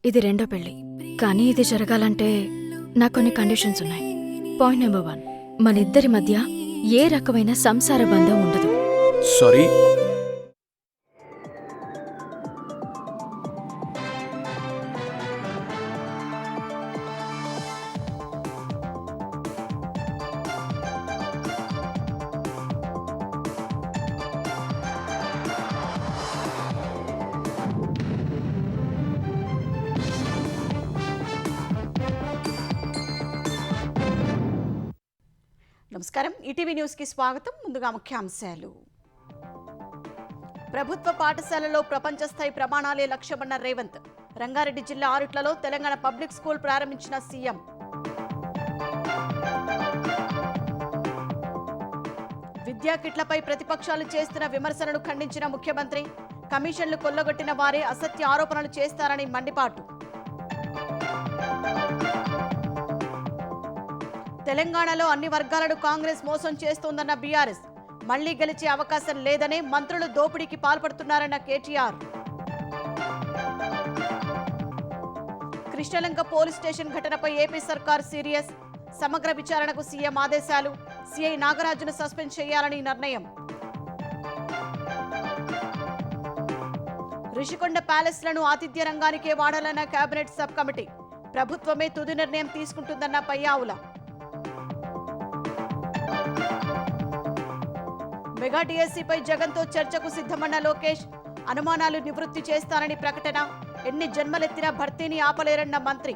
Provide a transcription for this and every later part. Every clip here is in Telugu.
ఇది రెండో పెళ్లి. కానీ ఇది జరగాలంటే నాకు కొన్ని కండిషన్స్ ఉన్నాయి. పాయింట్ నెంబర్ 1, మనిద్దరి మధ్య ఏ రకమైన సంసార బంధం ఉండదు. సారీ. నమస్కారం, ఈటీవీ న్యూస్కి స్వాగతం. ముందుగా ముఖ్యాంశాలు. ప్రభుత్వ పాఠశాలలో ప్రపంచ స్థాయి ప్రమాణాలే లక్ష్యమన్న రేవంత్. రంగారెడ్డి జిల్లా ఆరుట్లలో తెలంగాణ పబ్లిక్ స్కూల్ ప్రారంభించిన సీఎం. విద్యా కిట్లపై ప్రతిపక్షాలు చేస్తున్న విమర్శలను ఖండించిన ముఖ్యమంత్రి. కమిషన్లు కొల్లగొట్టిన వారే అసత్య ఆరోపణలు చేస్తారని మండిపాటు. తెలంగాణలో అన్ని వర్గాలను కాంగ్రెస్ మోసం చేస్తోందన్న బీఆర్ఎస్. మళ్లీ గెలిచే అవకాశం లేదనే మంత్రులు దోపిడీకి పాల్పడుతున్నారన్న కేటీఆర్. కృష్ణలంక పోలీస్ స్టేషన్ ఘటనపై ఏపీ సర్కార్ సీరియస్. సమగ్ర విచారణకు సీఎం ఆదేశాలు. సీఐ నాగరాజును సస్పెండ్ చేయాలని నిర్ణయం. రిషికొండ ప్యాలెస్లను ఆతిథ్య రంగానికే వాడాలన్న కేబినెట్ సబ్ కమిటీ. ప్రభుత్వమే తుది నిర్ణయం తీసుకుంటుందన్న పయ్యావుల. మెగా డిఎస్సీపై జగన్తో చర్చకు సిద్ధమన్న లోకేష్. అనుమానాలు నివృత్తి చేస్తానని ప్రకటన. ఎన్ని జన్మలెత్తినా భర్తీని ఆపలేరన్న మంత్రి.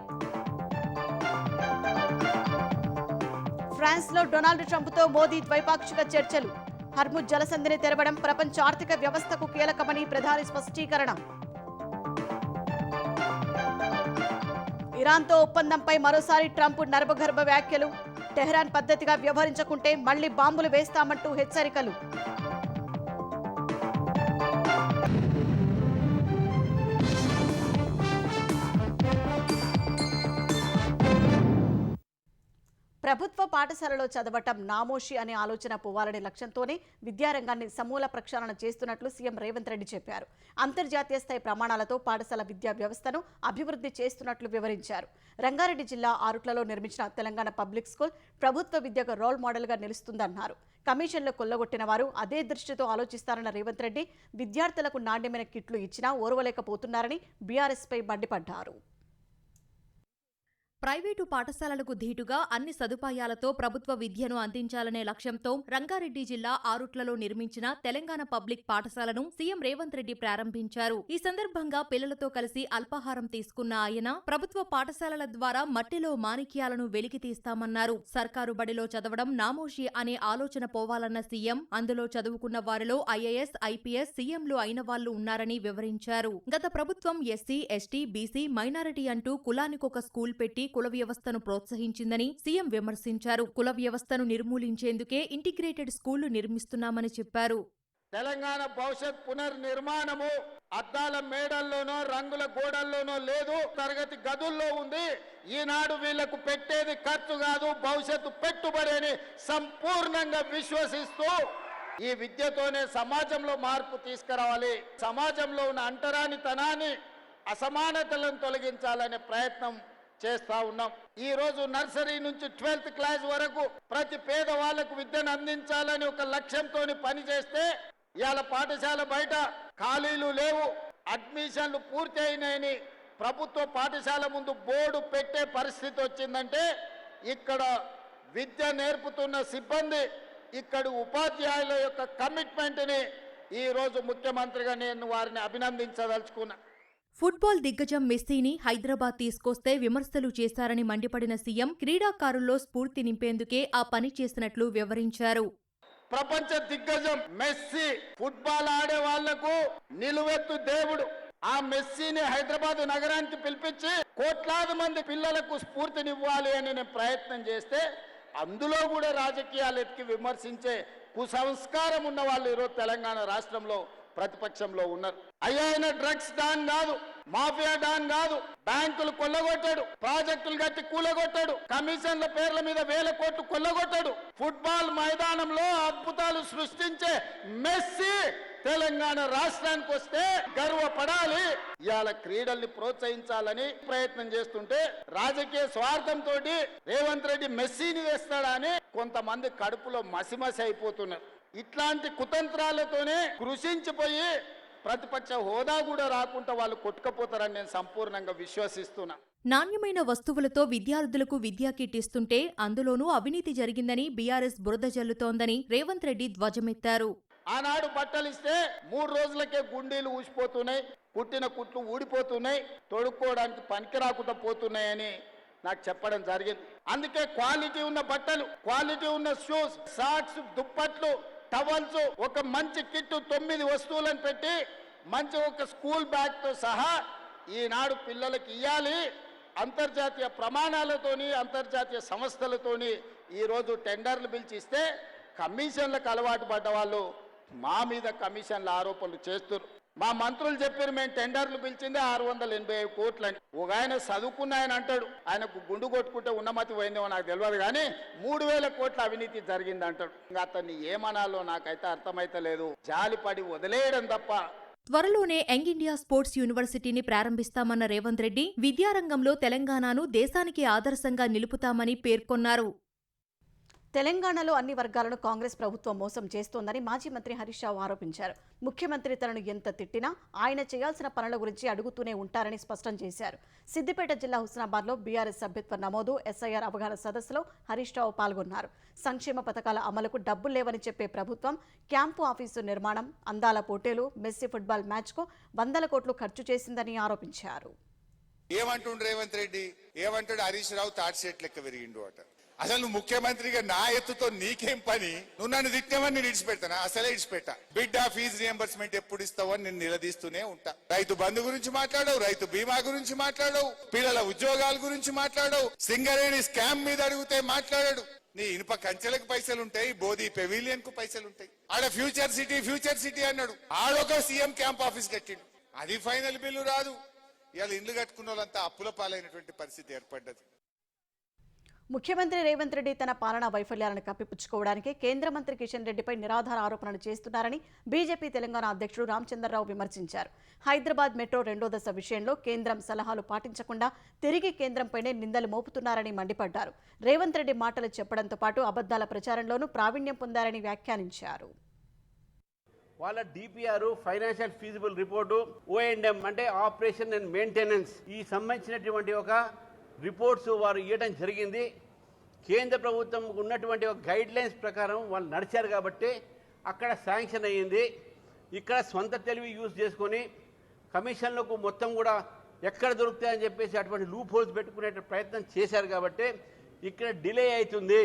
ఫ్రాన్స్లో డొనాల్డ్ ట్రంప్తో మోదీ ద్వైపాక్షిక చర్చలు. హర్ముజ్ జలసంధిని తెరవడం ప్రపంచ ఆర్థిక వ్యవస్థకు కీలకమని ప్రధాని స్పష్టీకరణ. ఇరాన్తో ఒప్పందంపై మరోసారి ట్రంప్ నర్మగర్భ వ్యాఖ్యలు. టెహ్రాన్ పద్ధతిగా వ్యవహరించకుంటే మళ్లీ బాంబులు వేస్తామంటూ హెచ్చరికలు. ప్రభుత్వ పాఠశాలలో చదవటం నామోషి అనే ఆలోచన పోవాలనే లక్ష్యంతోనే విద్యారంగాన్ని సమూల ప్రక్షాళన చేస్తున్నట్లు సీఎం రేవంత్ రెడ్డి చెప్పారు. అంతర్జాతీయ స్థాయి ప్రమాణాలతో పాఠశాల విద్యా వ్యవస్థను అభివృద్ధి చేస్తున్నట్లు వివరించారు. రంగారెడ్డి జిల్లా ఆరుట్లలో నిర్మించిన తెలంగాణ పబ్లిక్ స్కూల్ ప్రభుత్వ విద్యకు రోల్ మోడల్గా నిలుస్తుందన్నారు. కమిషన్లు కొల్లగొట్టిన వారు అదే దృష్టితో ఆలోచిస్తారన్న రేవంత్ రెడ్డి విద్యార్థులకు నాణ్యమైన కిట్లు ఇచ్చినా ఓర్వలేకపోతున్నారని బీఆర్ఎస్పై మండిపడ్డారు. ప్రైవేటు పాఠశాలలకు ధీటుగా అన్ని సదుపాయాలతో ప్రభుత్వ విద్యను అందించాలనే లక్ష్యంతో రంగారెడ్డి జిల్లా ఆరుట్లలో నిర్మించిన తెలంగాణ పబ్లిక్ పాఠశాలను సీఎం రేవంత్ రెడ్డి ప్రారంభించారు. ఈ సందర్భంగా పిల్లలతో కలిసి అల్పాహారం తీసుకున్న ఆయన ప్రభుత్వ పాఠశాలల ద్వారా మట్టిలో మాణిక్యాలను వెలికి తీస్తామన్నారు. సర్కారు బడిలో చదవడం నామోషి అనే ఆలోచన పోవాలన్న సీఎం అందులో చదువుకున్న వారిలో ఐఏఎస్, ఐపీఎస్, సీఎంలు అయిన వాళ్లు ఉన్నారని వివరించారు. గత ప్రభుత్వం ఎస్సీ, ఎస్టీ, బీసీ, మైనారిటీ అంటూ కులానికొక స్కూల్ పెట్టి కుల వ్యవస్థను ప్రోత్సహించిందని సీఎం విమర్శించారు. కుల వ్యవస్థను నిర్మూలించేందుకే ఇంటిగ్రేటెడ్ స్కూళ్లు నిర్మిస్తున్నామని చెప్పారు. తెలంగాణ భవిష్యత్ పునర్నిర్మాణము అద్దాల మేడల్లోనో రంగుల గోడల్లోనో లేదు, తరగతి గదుల్లో ఉంది. ఈనాడు వీళ్లకు పెట్టేది ఖర్చు కాదు, భవిష్యత్తు పెట్టుబడి అని సంపూర్ణంగా విశ్వసిస్తూ ఈ విద్యతోనే సమాజంలో మార్పు తీసుకురావాలి. సమాజంలో ఉన్న అంటరానితనాన్ని, అసమానతలను తొలగించాలనే ప్రయత్నం చేస్తా ఉన్నాం. ఈ రోజు నర్సరీ నుంచి 12th క్లాస్ వరకు ప్రతి పేదవాళ్లకు విద్యను అందించాలని ఒక లక్ష్యంతో పనిచేస్తే ఇవాళ పాఠశాల బయట ఖాళీలు లేవు, అడ్మిషన్లు పూర్తి అయినాయని ప్రభుత్వ పాఠశాల ముందు బోర్డు పెట్టే పరిస్థితి వచ్చిందంటే ఇక్కడ విద్య నేర్పుతున్న సిబ్బంది, ఇక్కడి ఉపాధ్యాయుల యొక్క కమిట్మెంట్ని ఈ రోజు ముఖ్యమంత్రిగా నేను వారిని అభినందించదలుచుకున్నా. ఫుట్బాల్ దిగ్గజం మెస్సీని హైదరాబాద్ తీసుకొస్తే విమర్శలు చేశారని మండిపడిన సీఎం క్రీడాకారుల్లో స్ఫూర్తి నింపేందుకే ఆ పని చేసినట్లు వివరించారు. ప్రపంచ దిగ్గజం మెస్సీ ఫుట్బాల్ ఆడే వాళ్లకు నిలువెత్తు దేవుడు. ఆ మెస్సీని హైదరాబాద్ నగరానికి పిలిపించి కోట్లాది మంది పిల్లలకు స్ఫూర్తినివ్వాలి అని నేను ప్రయత్నం చేస్తే అందులో కూడా రాజకీయాలు ఎత్తి విమర్శించే కుసంస్కారం ఉన్న వాళ్ళు ఈరోజు తెలంగాణ రాష్ట్రంలో ప్రతిపక్షంలో ఉన్నారు. ఆయన డ్రగ్స్ డాన్ కాదు, మాఫియా డాన్ కాదు, బ్యాంకులు కొల్లగొట్టాడు, ప్రాజెక్టులు కట్టి కూలగొట్టాడు, కమిషన్ల పేర్ల మీద 1000 కోట్లు కొల్లగొట్టాడు, ఫుట్బాల్ మైదానంలో అద్భుతాలు సృష్టించే మెస్సీ తెలంగాణ రాష్ట్రానికి వస్తే గర్వపడాలి. ఇవాళ క్రీడల్ని ప్రోత్సహించాలని ప్రయత్నం చేస్తుంటే రాజకీయ స్వార్థంతో రేవంత్ రెడ్డి మెస్సీని వేస్తాడా అని కొంతమంది కడుపులో మసిమసి అయిపోతున్నారు. ఇట్లాంటి కుతంత్రాలతోనే కృషించిపోయి ప్రతిపక్ష హోదా కూడా రాకుండా వాళ్ళు కొట్టుకపోతారని నేను సంపూర్ణంగా విశ్వసిస్తున్నా. నాణ్యమైన వస్తువులతో విద్యార్థులకు విద్యా కిట్ ఇస్తుంటే అందులోనూ అవినీతి జరిగిందని బీఆర్ఎస్ బురద జల్లుతోందని రేవంత్ రెడ్డి ధ్వజమెత్తారు. ఆనాడు బట్టలు ఇస్తే 3 రోజులకే గుండీలు ఊసిపోతున్నాయి, కుట్టిన కుట్లు ఊడిపోతున్నాయి, తొడుక్కోవడానికి పనికి రాకుండా పోతున్నాయని నాకు చెప్పడం జరిగింది. అందుకే క్వాలిటీ ఉన్న బట్టలు, క్వాలిటీ ఉన్న షూస్, సాక్స్, దుప్పట్లు, టవల్స్, ఒక మంచి కిట్టు 9 వస్తువులను పెట్టి మంచి ఒక స్కూల్ బ్యాగ్తో సహా ఈనాడు పిల్లలకి ఇవ్వాలి. అంతర్జాతీయ ప్రమాణాలతోని అంతర్జాతీయ సంస్థలతోని ఈరోజు టెండర్లు పిలిచి ఇస్తే కమిషన్లకు అలవాటు పడ్డ వాళ్ళు మా మీద కమిషన్ల ఆరోపణలు చేస్తున్నారు. మా మంత్రులు చెప్పారు మేము టెండర్లు పిలిచిందే 685 కోట్లని. ఒక ఆయన చదువుకున్న ఆయన అంటాడు ఆయనకు గుండు కొట్టుకుంటే ఉన్నమతి పోయిందేమో నాకు తెలియదు కానీ 3000 కోట్ల అవినీతి జరిగింది అంటాడు. ఇంకా అతన్ని ఏమనాలో నాకైతే అర్థమైతలేదు. జాలిపడి వదిలేయడం తప్ప. త్వరలోనే యంగ్ ఇండియా స్పోర్ట్స్ యూనివర్సిటీని ప్రారంభిస్తామన్న రేవంత్ రెడ్డి విద్యారంగంలో తెలంగాణను దేశానికి ఆదర్శంగా నిలుపుతామని పేర్కొన్నారు. తెలంగాణలో అన్ని వర్గాలను కాంగ్రెస్ ప్రభుత్వం మోసం చేస్తోందని మాజీ మంత్రి హరీష్ రావు ఆరోపించారు. ముఖ్యమంత్రి తనను ఎంత తిట్టినా ఆయన చేయాల్సిన పనుల గురించి అడుగుతూనే ఉంటారని స్పష్టం చేశారు. సిద్దిపేట జిల్లా హుస్నాబాద్లో బీఆర్ఎస్ సభ్యత్వ నమోదు, ఎస్ఐఆర్ అవగాహన సదస్సులో హరీష్ రావు పాల్గొన్నారు. సంక్షేమ పథకాల అమలుకు డబ్బులు లేవని చెప్పే ప్రభుత్వం క్యాంపు ఆఫీసు నిర్మాణం, అందాల పోటీలు, మెస్సీ ఫుట్బాల్ మ్యాచ్కు 100 కోట్లు ఖర్చు చేసిందని ఆరోపించారు. ఏమంటుండు రేవంత్ రెడ్డి, ఏమంటాడు హరీష్ రావు తాటి సెట్ లెక్క విరిగిండు అట. అసలు నువ్వు ముఖ్యమంత్రిగా నా ఎత్తుతో నీకేం పని? నువ్వు నన్ను తిట్టావని నేను ఇడిచిపెట్టానా? అసలే ఇడిచిపెట్టా. బిడ్డ ఫీజు రియంబర్స్మెంట్ ఎప్పుడు ఇస్తావని నేను నిలదీస్తూనే ఉంటా. రైతు బంధు గురించి మాట్లాడవు, రైతు బీమా గురించి మాట్లాడవు, పిల్లల ఉద్యోగాల గురించి మాట్లాడవు, సింగరేణి స్కామ్ మీద అడిగితే మాట్లాడాడు. నీ ఇనుప కంచెలకు పైసలు ఉంటాయి, బోధి పెవిలియన్ కు పైసలు ఉంటాయి. ఆడ ఫ్యూచర్ సిటీ అన్నాడు. ఆడొక సీఎం క్యాంప్ ఆఫీస్ కట్టిండు, అది ఫైనల్ బిల్లు రాదు. ఇవాళ ఇండ్లు కట్టుకున్న వాళ్ళంతా అప్పుల పాలైనటువంటి పరిస్థితి ఏర్పడ్డది. ముఖ్యమంత్రి రేవంత్ రెడ్డి తన పాలనా వైఫల్యాలను కప్పిపుచ్చుకోవడానికి కేంద్ర మంత్రి కిషన్ రెడ్డిపై నిరాధార ఆరోపణలు చేస్తున్నారని బీజేపీ తెలంగాణ అధ్యక్షుడు రామచంద్రరావు విమర్శించారు. హైదరాబాద్ మెట్రో 2వ దశ విషయంలో కేంద్రం సలహాలు పాటించకుండా తిరిగి కేంద్రంపైనే నిందలు మోపుతున్నారని మండిపడ్డారు. రేవంత్ రెడ్డి మాటలు చెప్పడంతో పాటు అబద్దాల ప్రచారంలోనూ ప్రావీణ్యం పొందారని వ్యాఖ్యానించారు. వాళ్ళ డిపిఆర్, ఫైనాన్షియల్ ఫీజిబుల్ రిపోర్టు, ఓఎండ్ఎం అంటే ఆపరేషన్ అండ్ మెయింటెనెన్స్, ఈ సంబంధించినటువంటి ఒక రిపోర్ట్స్ వారు ఇవ్వడం జరిగింది. కేంద్ర ప్రభుత్వం ఉన్నటువంటి ఒక గైడ్ లైన్స్ ప్రకారం వాళ్ళు నడిచారు కాబట్టి అక్కడ శాంక్షన్ అయ్యింది. ఇక్కడ సొంత తెలివి యూజ్ చేసుకొని కమిషన్లకు మొత్తం కూడా ఎక్కడ దొరుకుతాయని చెప్పేసి అటువంటి లూప్ హోల్స్ పెట్టుకునే ప్రయత్నం చేశారు కాబట్టి ఇక్కడ డిలే అవుతుంది.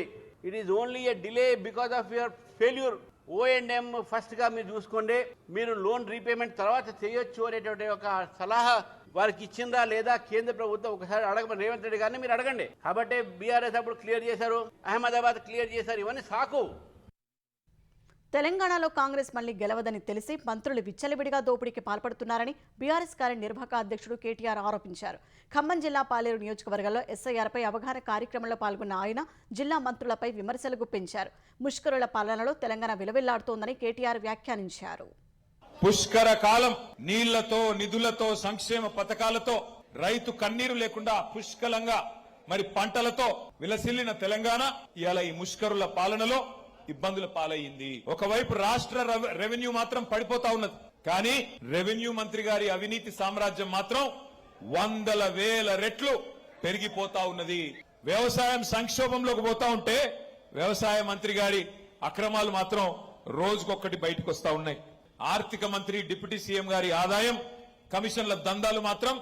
It is only a delay because of your failure. ఓఎండ్ఎం ఫస్ట్గా మీరు చూసుకోండి, మీరు లోన్ రీపేమెంట్ తర్వాత చేయొచ్చు అనేటువంటి ఒక సలహా వారికి ఇచ్చిందా లేదా కేంద్ర ప్రభుత్వం ఒకసారి అడగమని రేవంత్ రెడ్డి గారిని మీరు అడగండి. కాబట్టి బీఆర్ఎస్ అప్పుడు క్లియర్ చేశారు, అహ్మదాబాద్ క్లియర్ చేశారు, ఇవన్నీ సాకు. తెలంగాణలో కాంగ్రెస్ మళ్లీ గెలవదని తెలిసి మంత్రులు విచ్చలవిడిగా దోపిడీకి పాల్పడుతున్నారని బీఆర్ఎస్ కార్యనిర్వాహక అధ్యక్షుడు కేటీఆర్ ఆరోపించారు. ఖమ్మం జిల్లా పాలేరు నియోజకవర్గంలో ఎస్ఐఆర్పై అవగాహన కార్యక్రమంలో పాల్గొన్న ఆయన జిల్లా మంత్రులపై విమర్శలు గుప్పించారు. ముష్కరుల పాలనలో తెలంగాణ విలవిల్లాడుతోందని కేటీఆర్ వ్యాఖ్యానించారు. పుష్కర కాలం నీళ్లతో, నిధులతో, సంక్షేమ పథకాలతో రైతు కన్నీరు లేకుండా పుష్కలంగా మరి పంటలతో విలసిల్లిన తెలంగాణ ఇవాళ ఈ ముష్కరుల పాలనలో ఇబ్బందుల పాలయ్యింది. ఒకవైపు రాష్ట్ర రెవెన్యూ మాత్రం పడిపోతా ఉన్నది, కానీ రెవెన్యూ మంత్రి గారి అవినీతి సామ్రాజ్యం మాత్రం 100,000 రెట్లు పెరిగిపోతా ఉన్నది. వ్యవసాయం సంక్షోభంలోకి పోతా ఉంటే వ్యవసాయ మంత్రి గారి అక్రమాలు మాత్రం రోజుకొక్కటి బయటకు వస్తా ఉన్నాయి. ఆర్థిక మంత్రి, డిప్యూటీ సీఎం గారి ఆదాయం, కమిషన్ల దందాలు మాత్రం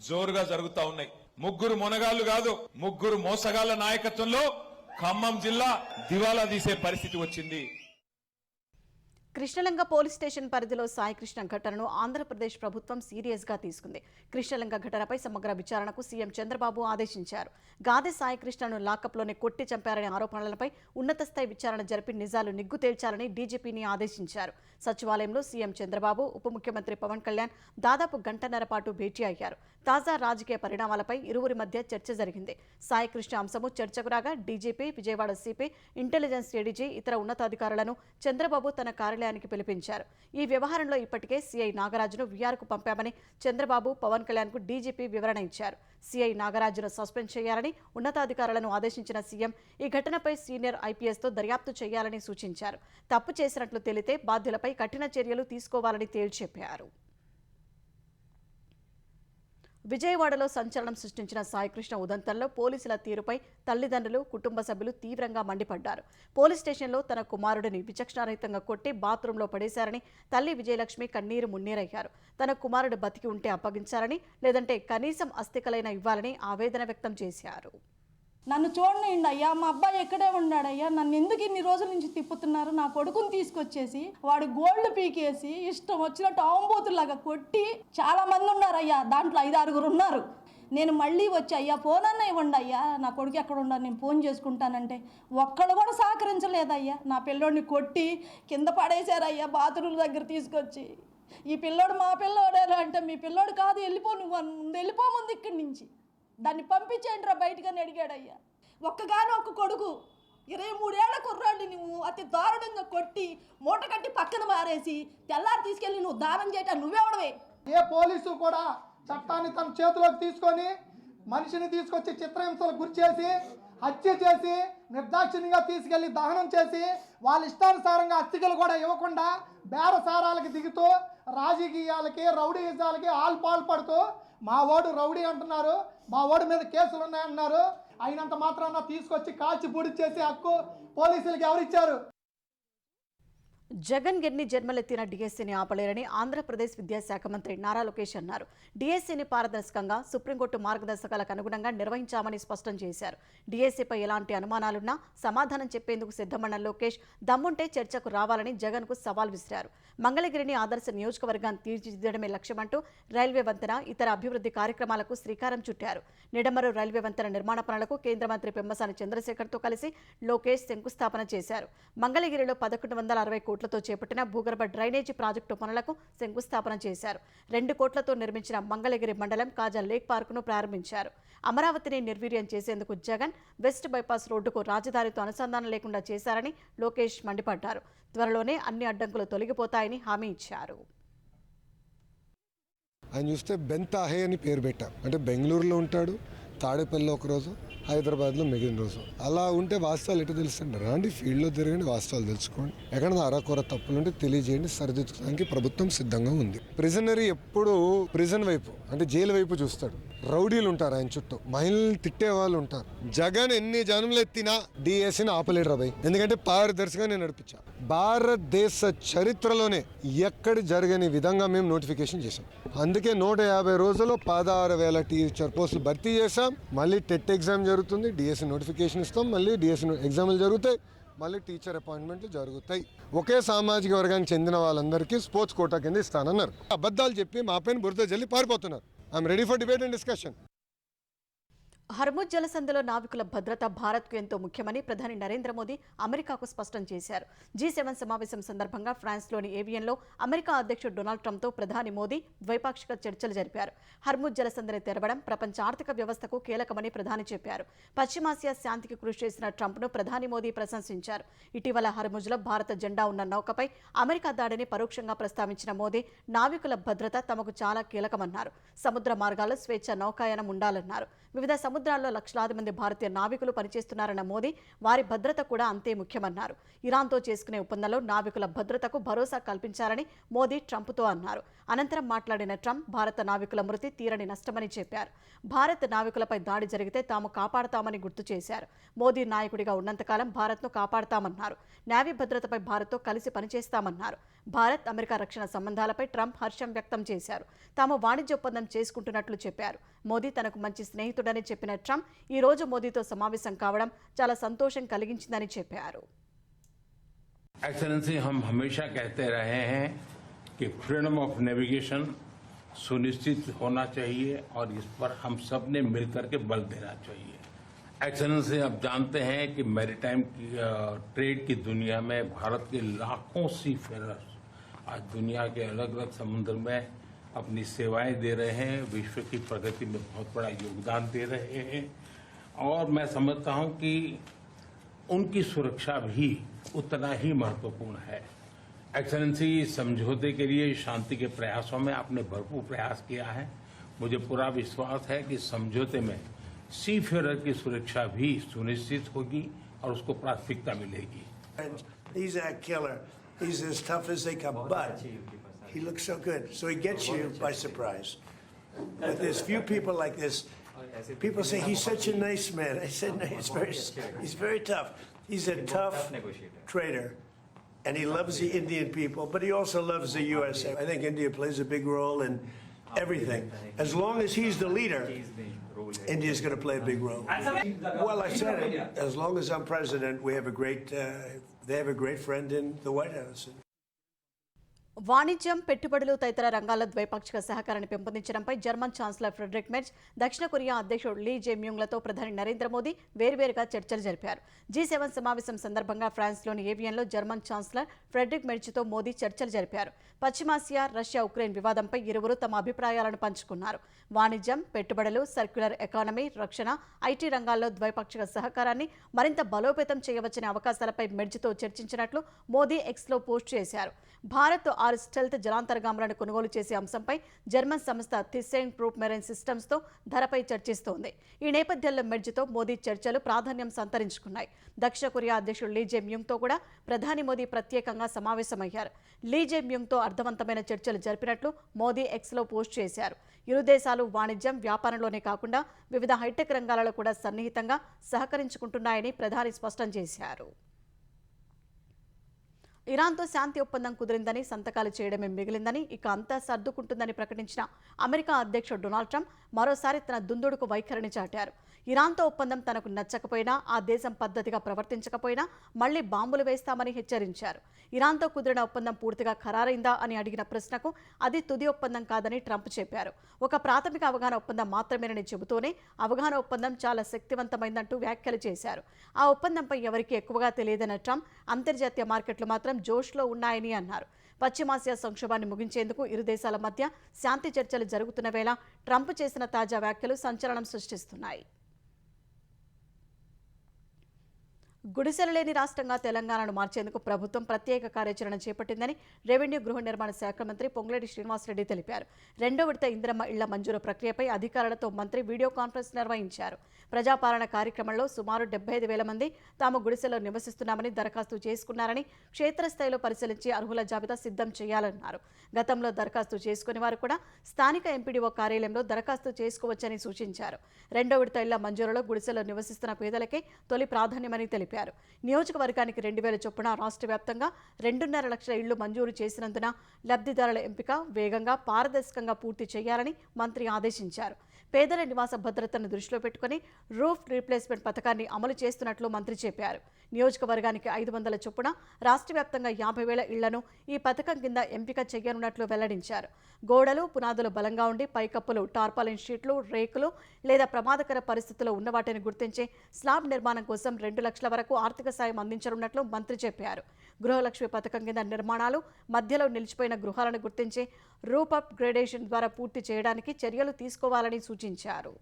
జోరుగా జరుగుతా ఉన్నాయి. ముగ్గురు మొనగాళ్లు కాదు, ముగ్గురు మోసగాళ్ల నాయకత్వంలో ఖమ్మం జిల్లా దివాలా తీసే పరిస్థితి వచ్చింది. కృష్ణలంక పోలీస్ స్టేషన్ పరిధిలో సాయికృష్ణ ఘటనను ఆంధ్రప్రదేశ్ ప్రభుత్వం సీరియస్గా తీసుకుంది. కృష్ణలంక ఘటనపై సమగ్ర విచారణకు సీఎం చంద్రబాబు ఆదేశించారు. గాదె సాయికృష్ణను లాకప్లోనే కొట్టి చంపారనే ఆరోపణలపై ఉన్నత స్థాయి విచారణ జరిపి నిజాలు నిగ్గు తేల్చాలని డీజీపీని ఆదేశించారు. సచివాలయంలో సీఎం చంద్రబాబు, ఉప ముఖ్యమంత్రి పవన్ కళ్యాణ్ దాదాపు గంటన్నర పాటు భేటీ అయ్యారు. తాజా రాజకీయ పరిణామాలపై ఇరువురి మధ్య చర్చ జరిగింది. సాయికృష్ణ అంశము చర్చకు రాగా DGP, Vijayawada CP, intelligence ADG, ఇతర ఉన్నతాధికారులను చంద్రబాబు తన కార్యాలయానికి పిలిపించారు. ఈ వ్యవహారంలో ఇప్పటికే సీఐ నాగరాజును వీఆర్కు పంపామని చంద్రబాబు, పవన్ కళ్యాణ్కు డీజీపీ వివరణ ఇచ్చారు. సీఐ నాగరాజును సస్పెండ్ చేయాలని ఉన్నతాధికారులను ఆదేశించిన సీఎం ఈ ఘటనపై సీనియర్ ఐపీఎస్తో దర్యాప్తు చేయాలని సూచించారు. తప్పు చేసినట్లు తేలితే బాధ్యులపై కఠిన చర్యలు తీసుకోవాలని తేల్చెప్పారు. విజయవాడలో సంచలనం సృష్టించిన సాయికృష్ణ ఉదంతంలో పోలీసుల తీరుపై తల్లిదండ్రులు, కుటుంబ సభ్యులు తీవ్రంగా మండిపడ్డారు. పోలీస్ స్టేషన్లో తన కుమారుడిని విచక్షణారహితంగా కొట్టి బాత్రూంలో పడేశారని తల్లి విజయలక్ష్మి కన్నీరు మున్నీరయ్యారు. తన కుమారుడు బతికి ఉంటే అప్పగించాలని, లేదంటే కనీసం అస్థికలైనా ఇవ్వాలని ఆవేదన వ్యక్తం చేశారు. నన్ను చూడండి అయ్యా, మా అబ్బాయి ఎక్కడే ఉన్నాడయ్యా, నన్ను ఎందుకు ఇన్ని రోజుల నుంచి తిప్పుతున్నారు? నా కొడుకుని తీసుకొచ్చేసి వాడు గోల్డ్ పీకేసి ఇష్టం వచ్చినట్టు ఆంబోతులాగా కొట్టి చాలా మంది ఉన్నారయ్యా, దాంట్లో 5-6 ఉన్నారు. నేను మళ్ళీ వచ్చి అయ్యా ఫోన్ అన్న ఇవ్వండి అయ్యా, నా కొడుకు ఎక్కడ ఉన్నాడు, నేను ఫోన్ చేసుకుంటానంటే ఒక్కడు కూడా సహకరించలేదయ్యా. నా పిల్లోడిని కొట్టి కింద పడేశారయ్యా, బాత్రూమ్ దగ్గర తీసుకొచ్చి. ఈ పిల్లోడు మా పిల్లోడేనా అంటే, మీ పిల్లోడు కాదు, వెళ్ళిపో, నువ్వు వెళ్ళిపో ముందు ఇక్కడి నుంచి, దాన్ని పంపించేయండి రా బయటగానే అడిగాడయ్యా. ఒక్క కొడుకు 23 ఏళ్ల కుర్రాడిని నువ్వు అతి దారుణంగా కొట్టి మూట కట్టి పక్కన మారేసి తెల్లారి తీసుకెళ్ళి నువ్వు దానం చేయటం నువ్వెవడవే? ఏ పోలీసు కూడా చట్టాన్ని తన చేతిలోకి తీసుకొని మనిషిని తీసుకొచ్చి చిత్రహింసలకు గురి చేసి, హత్య చేసి, నిర్దాక్షిణ్యంగా తీసుకెళ్లి దహనం చేసి, వాళ్ళ ఇష్టానుసారంగా అస్థికలు కూడా ఇవ్వకుండా బేరసారాలకి దిగుతూ రాజకీయాలకి, రౌడీయిజాలకి పాల్పడుతూ మా ఓడు రౌడీ అంటున్నారు, మా ఓడి మీద కేసులు ఉన్నాయంటున్నారు. అయినంత మాత్రాన తీసుకొచ్చి కాల్చి పూడి చేసే హక్కు పోలీసులకు ఎవరిచ్చారు? జగన్ గిర్ని జన్మలెత్తిన డిఎస్సీని ఆపలేరని ఆంధ్రప్రదేశ్ విద్యాశాఖ మంత్రి నారా లోకేష్ అన్నారు. డిఎస్సీని పారదర్శకంగా సుప్రీంకోర్టు మార్గదర్శకాలకు అనుగుణంగా నిర్వహించామని స్పష్టం చేశారు. డిఎస్సీపై ఎలాంటి అనుమానాలున్నా సమాధానం చెప్పేందుకు సిద్ధమన్న లోకేష్ దమ్ముంటే చర్చకు రావాలని జగన్కు సవాల్ విసిరారు. మంగళగిరిని ఆదర్శ నియోజకవర్గాన్ని తీర్చిదిద్దడమే లక్ష్యమంటూ రైల్వే వంతెన, ఇతర అభివృద్ధి కార్యక్రమాలకు శ్రీకారం చుట్టారు. నిడమరు రైల్వే వంతెన నిర్మాణ పనులకు కేంద్ర మంత్రి పెమ్మసాని చంద్రశేఖర్తో కలిసి లోకేష్ శంకుస్థాపన చేశారు. మంగళగిరిలో 1160 కోట్లతో చేపట్టిన భూగర్భ డ్రైనేజీ ప్రాజెక్టు పనులకు శంకుస్థాపన చేశారు. 2 కోట్లతో నిర్మించిన మంగళగిరి మండలం కాజా లేక్ పార్కును ప్రారంభించారు. అమరావతిని నిర్వీర్యం చేసేందుకు జగన్ వెస్ట్ బైపాస్ రోడ్డుకు రాజధానితో అనుసంధానం లేకుండా చేశారని లోకేష్ మండిపడ్డారు. త్వరలోనే అన్ని అడ్డంకులు తొలగిపోతాయని హామీ ఇచ్చారు. ఆయన చూస్తే బెంతాహే అని పేరు పెట్టాం, అంటే బెంగళూరులో ఉంటాడు, తాడేపల్లిలో ఒకరోజు, హైదరాబాద్లో మిగిలిన రోజు. అలా ఉంటే వాస్తవాలు ఎటు తెలుస్తుంది? రండి, ఫీల్డ్లో తిరగండి, వాస్తవాలు తెలుసుకోండి. ఎక్కడ అరకొర తప్పులుంటే తెలియజేయండి, సరిదిద్దుకోవడానికి ప్రభుత్వం సిద్ధంగా ఉంది. ప్రిజనరీ ఎప్పుడు ప్రిజన్ వైపు, అంటే జైలు వైపు చూస్తాడు. రౌడీలు ఉంటారు ఆయన చుట్టూ, మహిళలు తిట్టే వాళ్ళు ఉంటారు. జగన్ ఎన్ని జనంలో ఎత్తినా డిఎస్సీని ఆపలేడు రాబాయ్, ఎందుకంటే పారదర్శకంగా నడిపించా. భారతదేశ చరిత్రలోనే ఎక్కడ జరగని విధంగా మేము నోటిఫికేషన్ చేశాం. అందుకే 150 రోజుల్లో 16,000 టీచర్ పోస్టులు భర్తీ చేశాం. మళ్ళీ టెట్ ఎగ్జామ్ జరుగుతుంది, డిఎస్సీ నోటిఫికేషన్ ఇస్తాం, మళ్ళీ డిఎస్సీ ఎగ్జామ్లు జరుగుతాయి, మళ్ళీ టీచర్ అపాయింట్మెంట్లు జరుగుతాయి. ఒకే సామాజిక వర్గానికి చెందిన వాళ్ళందరికీ స్పోర్ట్స్ కోటా కింద ఇస్తానన్నారు. అబద్ధాలు చెప్పి మా పైన బురద జల్లి పారిపోతున్నారు. I'm ready for debate and discussion. Hormuz జలసంధిలో నావికుల భద్రత భారత్కు ఎంతో ముఖ్యమని ప్రధాని నరేంద్ర మోదీ అమెరికాకు స్పష్టం చేశారు. G7 సమావేశం సందర్భంగా ఫ్రాన్స్లోని ఏవియన్లో అమెరికా అధ్యక్షుడు డొనాల్డ్ ట్రంప్తో ప్రధాని మోదీ ద్వైపాక్షిక చర్చలు జరిపారు. హర్ముజ్ జలసంధిని తెరవడం ప్రపంచ ఆర్థిక వ్యవస్థకు కీలకమని ప్రధాని చెప్పారు. పశ్చిమాసియా శాంతికి కృషి చేసిన ట్రంప్ను ప్రధాని మోదీ ప్రశంసించారు. ఇటీవల హర్ముజ్లో భారత జెండా ఉన్న నౌకపై అమెరికా దాడిని పరోక్షంగా ప్రస్తావించిన మోదీ నావికుల భద్రత తమకు చాలా కీలకమన్నారు. సముద్ర మార్గాల్లో స్వేచ్ఛ నౌకాయానం ఉండాలన్నారు. వివిధ సముద్రాల్లో లక్షలాది మంది భారతీయ నావికులు పనిచేస్తున్నారన్న మోదీ వారి భద్రత కూడా అంతే ముఖ్యమన్నారు. ఇరాన్తో చేసుకునే ఒప్పందంలో నావికుల భద్రతకు భరోసా కల్పించాలని మోదీ ట్రంప్తో అన్నారు. అనంతరం మాట్లాడిన ట్రంప్ భారత నావికుల మృతి తీరని నష్టమని చెప్పారు. భారత్ నావికులపై దాడి జరిగితే తాము కాపాడతామని గుర్తు చేశారు. మోదీ నాయకుడిగా ఉన్నంతకాలం భారత్ను కాపాడతామన్నారు. నేవీ భద్రతపై భారత్తో కలిసి పనిచేస్తామన్నారు. భారత్ అమెరికా రక్షణ సంబంధాలపై ట్రంప్ హర్షం వ్యక్తం చేశారు. తాము వాణిజ్య ఒప్పందం చేసుకుంటున్నట్లు చెప్పారు. మోదీ తనకు మంచి స్నేహితుడని చెప్పిన ట్రంప్ ఈ రోజు మోదీతో సమావేశం కావడం చాలా సంతోషం కలిగించిందని చెప్పారు. एक्सेलेंसी, हम हमेशा कहते रहे हैं कि फ्रीडम ऑफ नेविगेशन सुनिश्चित होना चाहिए और इस पर हम सब ने मिलकर के बल देना चाहिए। एक्सेलेंसी, आप जानते हैं कि मैरीटाइम ट्रेड की दुनिया में भारत के लाखों सी फेरर्स आज दुनिया के अलग अलग समुद्र में अपनी सेवाएं दे रहे हैं, विश्व की प्रगति में बहुत बड़ा योगदान दे रहे हैं और मैं समझता हूं कि उनकी सुरक्षा भी उतना ही महत्वपूर्ण है। एक्सेलेंसी, समझौते के लिए शांति के प्रयासों में आपने भरपूर प्रयास किया है। मुझे पूरा विश्वास है कि समझौते में सी फेरर की सुरक्षा भी सुनिश्चित होगी और उसको प्राथमिकता मिलेगी। He's a killer. He's as tough as they come, but he looks so good, so he gets you by surprise. But there's few people like this. People say he's such a nice man. I said no, he's very tough. He's a tough trader, and he loves the Indian people, but he also loves the USA. I think India plays a big role in everything. As long as he's the leader, India's going to play a big role. Well, I said it. As long as I'm president, we have a great. They have a great friend in the White House. వాణిజ్యం, పెట్టుబడులు తదితర రంగాల ద్వైపాక్షిక సహకారాన్ని పెంపొందించడంపై జర్మన్ ఛాన్సలర్ ఫ్రెడరిక్ మెర్జ్, దక్షిణ కొరియా అధ్యక్షుడు లీ జే-మ్యూంగ్లతో ప్రధాని నరేంద్ర మోదీ వేర్వేరుగా చర్చలు జరిపారు. G7 సమావేశం సందర్భంగా ఫ్రాన్స్లోని ఏవియన్లో జర్మన్ ఛాన్సలర్ ఫ్రెడరిక్ మెర్జ్తో మోదీ చర్చలు జరిపారు. పశ్చిమాసియా, రష్యా ఉక్రెయిన్ వివాదంపై ఇరువురు తమ అభిప్రాయాలను పంచుకున్నారు. వాణిజ్యం, పెట్టుబడులు, సర్క్యులర్ ఎకానమీ, రక్షణ, ఐటీ రంగాల్లో ద్వైపాక్షిక సహకారాన్ని మరింత బలోపేతం చేయవచ్చనే అవకాశాలపై మెర్జ్తో చర్చించినట్లు మోదీ ఎక్స్లో పోస్ట్ చేశారు. భారత్ 6 స్టెల్త్ జలాంతర్గాములను కొనుగోలు చేసే అంశంపై జర్మన్ సంస్థ థిస్సెన్ గ్రూప్ మెరైన్ సిస్టమ్స్తో ధరపై చర్చిస్తోంది. ఈ నేపథ్యంలో మెర్జ్తో మోదీ చర్చలు ప్రాధాన్యం సంతరించుకున్నాయి. దక్షిణ కొరియా అధ్యక్షుడు లీ జే-మ్యూంగ్తో కూడా ప్రధాని మోదీ ప్రత్యేకంగా సమావేశమయ్యారు. లీ జే-మ్యూంగ్తో అర్థవంతమైన చర్చలు జరిపినట్లు మోదీ ఎక్స్లో పోస్ట్ చేశారు. ఇరు దేశాలు వాణిజ్యం, వ్యాపారంలోనే కాకుండా వివిధ హైటెక్ రంగాలలో కూడా సన్నిహితంగా సహకరించుకుంటున్నాయని ప్రధాని స్పష్టం చేశారు. ఇరాన్తో శాంతి ఒప్పందం కుదిరిందని, సంతకాలు చేయడమే మిగిలిందని, ఇక అంతా సర్దుకుంటుందని ప్రకటించిన అమెరికా అధ్యక్షుడు డొనాల్డ్ ట్రంప్ మరోసారి తన దుందుడుకు వైఖరిని చాటారు. ఇరాన్తో ఒప్పందం తనకు నచ్చకపోయినా, ఆ దేశం పద్ధతిగా ప్రవర్తించకపోయినా మళ్లీ బాంబులు వేస్తామని హెచ్చరించారు. ఇరాన్తో కుదిరిన ఒప్పందం పూర్తిగా ఖరారైందా అని అడిగిన ప్రశ్నకు అది తుది ఒప్పందం కాదని ట్రంప్ చెప్పారు. ఒక ప్రాథమిక అవగాహన ఒప్పందం మాత్రమేనని చెబుతూనే అవగాహన ఒప్పందం చాలా శక్తివంతమైందంటూ వ్యాఖ్యలు చేశారు. ఆ ఒప్పందంపై ఎవరికీ ఎక్కువగా తెలియదన్న ట్రంప్ అంతర్జాతీయ మార్కెట్లు మాత్రం జోష్లో ఉన్నాయని అన్నారు. పశ్చిమాసియా సంక్షోభాన్ని ముగించేందుకు ఇరు దేశాల మధ్య శాంతి చర్చలు జరుగుతున్న వేళ ట్రంప్ చేసిన తాజా వ్యాఖ్యలు సంచలనం సృష్టిస్తున్నాయి. గుడిసెలు లేని రాష్ట్రంగా తెలంగాణను మార్చేందుకు ప్రభుత్వం ప్రత్యేక కార్యాచరణ చేపట్టిందని రెవెన్యూ, గృహ నిర్మాణ శాఖ మంత్రి పొంగులేటి శ్రీనివాసరెడ్డి తెలిపారు. 2వ విడత ఇందిరమ్మ ఇళ్ల మంజూరు ప్రక్రియపై అధికారులతో మంత్రి వీడియో కాన్ఫరెన్స్ నిర్వహించారు. ప్రజాపాలన కార్యక్రమంలో సుమారు 75,000 మంది తాము గుడిసెలో నివసిస్తున్నామని దరఖాస్తు చేసుకున్నారని, క్షేత్రస్థాయిలో పరిశీలించి అర్హుల జాబితా సిద్ధం చేయాలన్నారు. గతంలో దరఖాస్తు చేసుకుని వారు కూడా స్థానిక ఎంపీడీఓ కార్యాలయంలో దరఖాస్తు చేసుకోవచ్చని సూచించారు. 2వ విడత ఇళ్ల మంజూరులో గుడిసెలో నివసిస్తున్న పేదలకే తొలి ప్రాధాన్యమని తెలిపారు. నియోజకవర్గానికి 2,000 చొప్పున రాష్ట్ర వ్యాప్తంగా 2.5 లక్షల ఇళ్లు మంజూరు చేసినందున లబ్ధిదారుల ఎంపిక వేగంగా, పారదర్శకంగా పూర్తి చేయాలని మంత్రి ఆదేశించారు. పేదల నివాస భద్రతను దృష్టిలో పెట్టుకుని రూఫ్ రీప్లేస్మెంట్ పథకాన్ని అమలు చేస్తున్నట్లు మంత్రి చెప్పారు. నియోజకవర్గానికి 500 చొప్పున రాష్ట్ర వ్యాప్తంగా 50,000 ఇళ్లను ఈ పథకం కింద ఎంపిక చేయనున్నట్లు వెల్లడించారు. గోడలు, పునాదులు బలంగా ఉండి పైకప్పులు, టార్పాలిన్ షీట్లు, రేకులు లేదా ప్రమాదకర పరిస్థితుల్లో ఉన్న వాటిని గుర్తించే స్లాబ్ నిర్మాణం కోసం 2 లక్షల వరకు ఆర్థిక సాయం అందించనున్నట్లు మంత్రి చెప్పారు. గృహలక్ష్మి పథకం కింద నిర్మాణాలు, మధ్యలో నిలిచిపోయిన గృహాలను గుర్తించి రూప్ అప్ గ్రేడేషన్ ద్వారా పూర్తి చేయడానికి చర్యలు తీసుకోవాలని సూచించారు.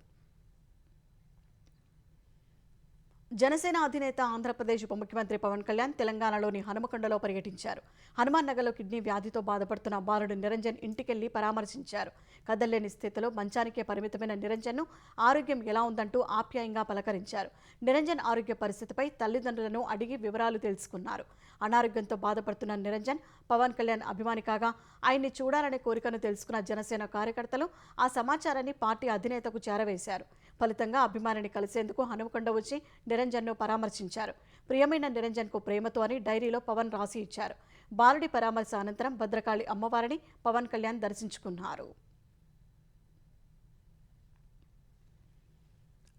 జనసేన అధినేత, ఆంధ్రప్రదేశ్ ఉప ముఖ్యమంత్రి పవన్ కళ్యాణ్ తెలంగాణలోని హనుమకొండలో పర్యటించారు. హనుమాన్ నగర్లో కిడ్నీ వ్యాధితో బాధపడుతున్న బాలుడు నిరంజన్ ఇంటికెళ్లి పరామర్శించారు. కదల్లేని స్థితిలో మంచానికే పరిమితమైన నిరంజన్ను ఆరోగ్యం ఎలా ఉందంటూ ఆప్యాయంగా పలకరించారు. నిరంజన్ ఆరోగ్య పరిస్థితిపై తల్లిదండ్రులను అడిగి వివరాలు తెలుసుకున్నారు. అనారోగ్యంతో బాధపడుతున్న నిరంజన్ పవన్ కళ్యాణ్ అభిమాని కాగా ఆయన్ని చూడాలనే కోరికను తెలుసుకున్న జనసేన కార్యకర్తలు ఆ సమాచారాన్ని పార్టీ అధినేతకు చేరవేశారు. ఫలితంగా అభిమానిని కలిసేందుకు హనుమకొండ వచ్చి నిరంజన్ను పరామర్శించారు. ప్రియమైన నిరంజన్కు ప్రేమతో అని డైరీలో పవన్ రాసి ఇచ్చారు. బాలుడి పరామర్శ అనంతరం భద్రకాళి అమ్మవారిని పవన్ కళ్యాణ్ దర్శించుకున్నారు.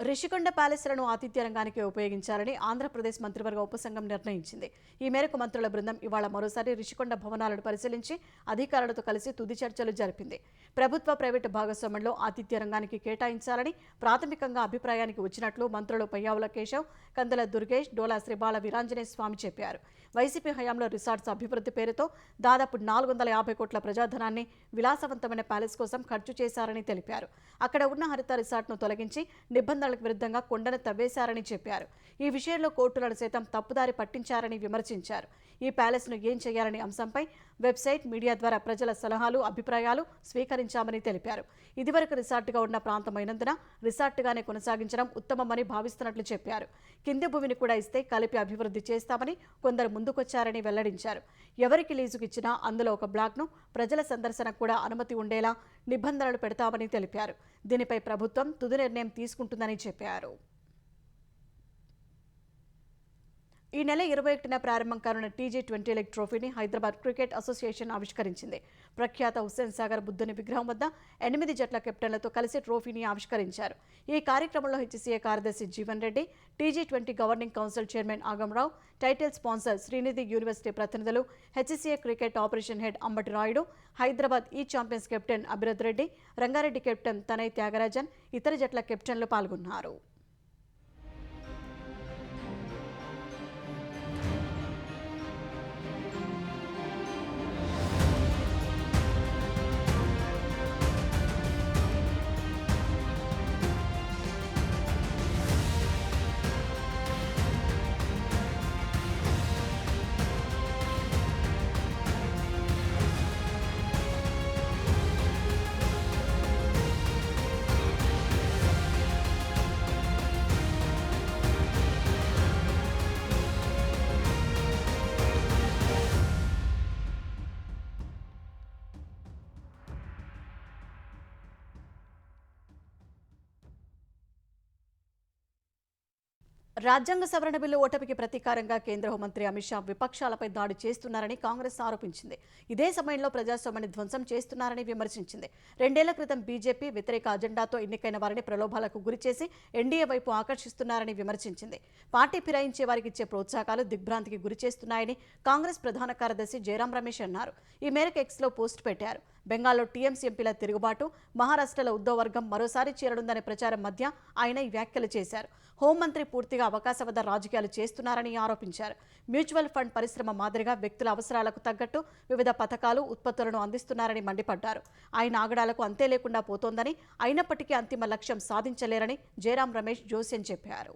రిషికొండ ప్యాలెస్లను ఆతిథ్య రంగానికి ఉపయోగించాలని ఆంధ్రప్రదేశ్ మంత్రివర్గ ఉపసంఘం నిర్ణయించింది. ఈ మేరకు మంత్రుల బృందం ఇవాళ మరోసారి రిషికొండ భవనాలను పరిశీలించి అధికారులతో కలిసి తుది చర్చలు జరిపింది. ప్రభుత్వ ప్రైవేటు భాగస్వామ్యంలో ఆతిథ్య రంగానికి కేటాయించాలని ప్రాథమికంగా అభిప్రాయానికి వచ్చినట్లు మంత్రులు పయ్యావుల కేశవ్, కందుల దుర్గేష్, డోలా శ్రీబాల వీరాంజనేయ స్వామి చెప్పారు. వైసీపీ హయాంలో రిసార్ట్స్ అభివృద్ధి పేరుతో దాదాపు 450 కోట్ల ప్రజాధనాన్ని విలాసవంతమైన ప్యాలెస్ కోసం ఖర్చు చేశారని తెలిపారు. అక్కడ ఉన్న హరిత రిసార్ట్ను తొలగించి నిబంధనలకు విరుద్ధంగా కొండను తవ్వేశారని చెప్పారు. ఈ విషయంలో కోర్టులను సైతం తప్పుదారి పట్టించారని విమర్శించారు. ఈ ప్యాలెస్ను ఏం చేయాలనే అంశంపై వెబ్సైట్, మీడియా ద్వారా ప్రజల సలహాలు, అభిప్రాయాలు స్వీకరించామని తెలిపారు. ఇదివరకు రిసార్ట్గా ఉన్న ప్రాంతమైనందున రిసార్ట్గానే కొనసాగించడం ఉత్తమమని భావిస్తున్నట్లు చెప్పారు. కింది భూమిని కూడా ఇస్తే కలిపి అభివృద్ధి చేస్తామని కొందరు ముందుకొచ్చారని వెల్లడించారు. ఎవరికి లీజుకిచ్చినా అందులో ఒక బ్లాక్ను ప్రజల సందర్శనకు కూడా అనుమతి ఉండేలా నిబంధనలు పెడతామని తెలిపారు. దీనిపై ప్రభుత్వం తుది నిర్ణయం తీసుకుంటుందని చెప్పారు. ఈ నెల 21న ప్రారంభం కానున్న టీ20 లీగ్ ట్రోఫీని హైదరాబాద్ క్రికెట్ అసోసియేషన్ ఆవిష్కరించింది. ప్రఖ్యాత హుస్సేన్ సాగర్ బుద్ధుని విగ్రహం వద్ద 8 జట్ల కెప్టెన్లతో కలిసి ట్రోఫీని ఆవిష్కరించారు. ఈ కార్యక్రమంలో హెచ్సీఏ కార్యదర్శి జీవన్ రెడ్డి, టీ20 governing council chairman Agamrao, title sponsor Srinidhi university ప్రతినిధులు, HCA cricket operation head Ambati Rayudu, Hyderabad ఈ champions captain Abhirath Reddy, Rangareddy captain Tanay Thyagarajan, ఇతర జట్ల కెప్టెన్లు పాల్గొన్నారు. రాజ్యాంగ సవరణ బిల్లు ఓటమికి ప్రతీకారంగా కేంద్ర హోంమంత్రి అమిత్ షా విపక్షాలపై దాడి చేస్తున్నారని కాంగ్రెస్ ఆరోపించింది. ఇదే సమయంలో ప్రజాస్వామ్యాన్ని ధ్వంసం చేస్తున్నారని విమర్శించింది. 2 ఏళ్ల క్రితం బీజేపీ వ్యతిరేక అజెండాతో ఎన్నికైన వారిని ప్రలోభాలకు గురిచేసి ఎన్డీఏ వైపు ఆకర్షిస్తున్నారని విమర్శించింది. పార్టీ ఫిరాయించే వారికి ఇచ్చే ప్రోత్సాహకాలు దిగ్భ్రాంతికి గురిచేస్తున్నాయని కాంగ్రెస్ ప్రధాన కార్యదర్శి జయరాం రమేష్ అన్నారు. ఈ మేరకు ఎక్స్లో పోస్ట్ పెట్టారు. బెంగాల్లో టీఎంసీ ఎంపీల తిరుగుబాటు, మహారాష్ట్రలో ఉద్దవ్ వర్గం మరోసారి చేరనుందనే ప్రచారం మధ్య ఆయన ఈ వ్యాఖ్యలు చేశారు. హోంమంత్రి పూర్తిగా అవకాశవాద రాజకీయాలు చేస్తున్నారని ఆరోపించారు. మ్యూచువల్ ఫండ్ పరిశ్రమ మాదిరిగా వ్యక్తుల అవసరాలకు తగ్గట్టు వివిధ పథకాలు, ఉత్పత్తులను అందిస్తున్నారని మండిపడ్డారు. ఆయన ఆగడాలకు అంతే లేకుండా పోతోందని, అయినప్పటికీ అంతిమ లక్ష్యం సాధించలేరని జయరాం రమేష్ జోస్యం చెప్పారు.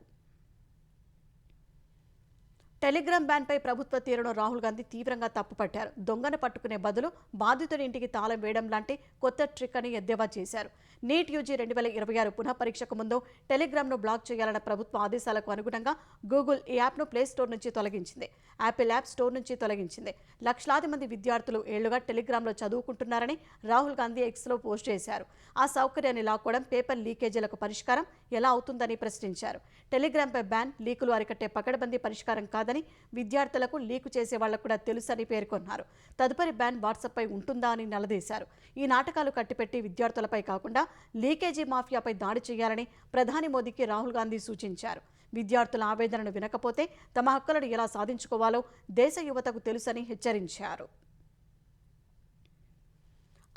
టెలిగ్రామ్ బ్యాన్పై ప్రభుత్వ తీరును రాహుల్ గాంధీ తీవ్రంగా తప్పుపట్టారు. దొంగను పట్టుకునే బదులు బాధితుడి ఇంటికి తాళం వేయడం లాంటి కొత్త ట్రిక్ అని ఎద్దేవా చేశారు. నీట్ యూజీ 2026 పునః పరీక్షకు ముందు టెలిగ్రామ్ను బ్లాక్ చేయాలన్న ప్రభుత్వ ఆదేశాలకు అనుగుణంగా గూగుల్ ఈ యాప్ను ప్లేస్టోర్ నుంచి తొలగించింది. యాపిల్ యాప్ స్టోర్ నుంచి తొలగించింది. లక్షలాది మంది విద్యార్థులు ఏళ్లుగా టెలిగ్రామ్లో చదువుకుంటున్నారని రాహుల్ గాంధీ ఎక్స్లో పోస్ట్ చేశారు. ఆ సౌకర్యాన్ని లాక్కోవడం పేపర్ లీకేజీలకు పరిష్కారం ఎలా అవుతుందని ప్రశ్నించారు. టెలిగ్రామ్పై బ్యాన్ లీకులు అరికట్టే పకడ్బందీ పరిష్కారం కాదని, విద్యార్థులకు లీకు చేసే వాళ్లకు కూడా తెలుసని పేర్కొన్నారు. తదుపరి బ్యాన్ వాట్సాప్పై ఉంటుందా అని నిలదీశారు. ఈ నాటకాలు కట్టిపెట్టి విద్యార్థులపై కాకుండా లీకేజీ మాఫియాపై దాడి చేయాలని ప్రధాని మోదీకి రాహుల్ గాంధీ సూచించారు. విద్యార్థుల ఆవేదనను వినకపోతే తమ హక్కులను ఎలా సాధించుకోవాలో దేశ యువతకు తెలుసని హెచ్చరించారు.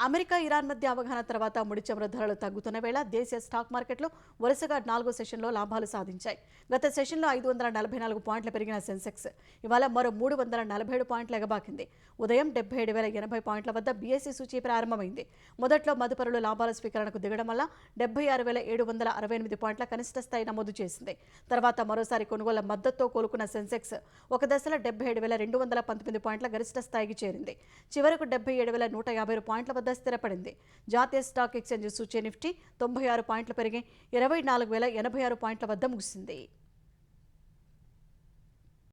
అమెరికా, ఇరాన్ మధ్య అవగాహన తర్వాత ముడి చమురు ధరలు తగ్గుతున్న వేళ దేశీయ స్టాక్ మార్కెట్లో వరుసగా 4వ సెషన్లో లాభాలు సాధించాయి. గత సెషన్లో 544 పాయింట్లు పెరిగిన సెన్సెక్స్ ఇవాళ మరో 347 పాయింట్లు ఎగబాకింది. ఉదయం 77,080 పాయింట్ల వద్ద బీఎస్ఈ సూచీ ప్రారంభమైంది. మొదట్లో మదుపరులు లాభాల స్వీకరణకు దిగడం వల్ల 76,768 పాయింట్ల కనిష్ట స్థాయి నమోదు చేసింది. తర్వాత మరోసారి కొనుగోళ్ల మద్దతుతో కోలుకున్న సెన్సెక్స్ ఒక దశలో 77,219 పాయింట్ల గరిష్ట స్థాయికి చేరింది. చివరకు 77,150 పాయింట్ల వద్ద స్థిరపడింది. జాతీయ స్టాక్ ఎక్స్చేంజ్ సూచీ నిఫ్టీ 96 పాయింట్లు పెరిగి 24,086 పాయింట్ల వద్ద ముగిసింది.